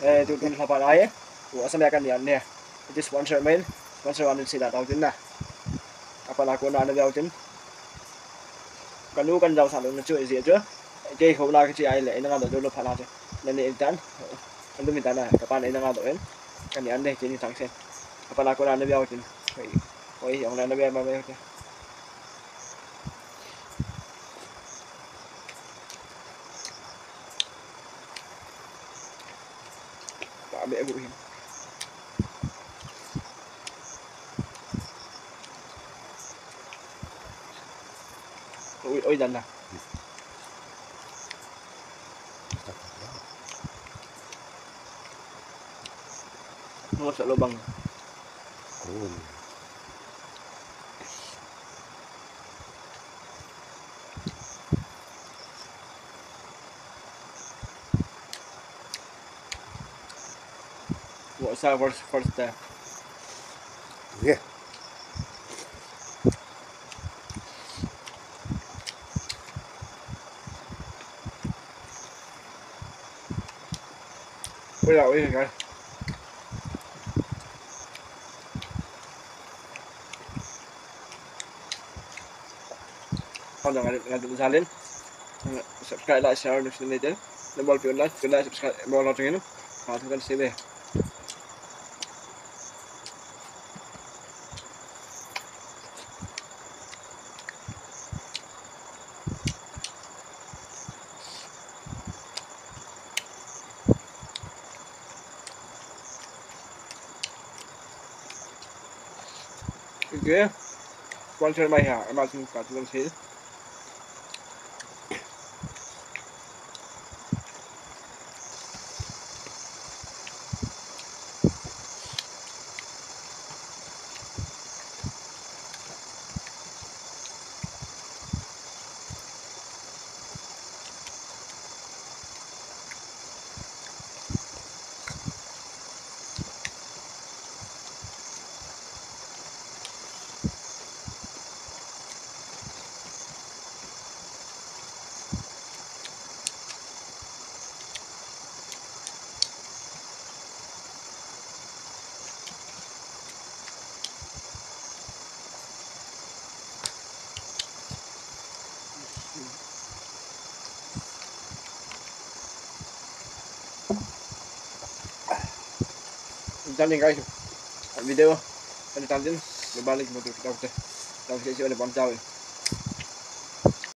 tu hapa lai wa sampai kan yan ne itu sponsor main sponsor anu sila tau tin na apa la ko na na yau tin kanu kan jauh salon na chu e je ke khâu la cái chi ai le na ga do lo phala je na ne dan lu min na ka pan na ga do en kan yan de ni tang sen apa la ko na na yau tin oi ông na be ma be ba be bu hin oi dan na ngop sa lubang sa first yeah. Bây giờ đi rồi. Kalau nggak salin, subscribe, like, share, dan share. Dan boleh pilih like, subscribe, boleh loncengin. Masukan CV. Okay, sponsor mai ha, em xin cả tuần thế. Jangan guys, video, ada tantin, berbalik motor kita udah, kita sih ada bom jauh.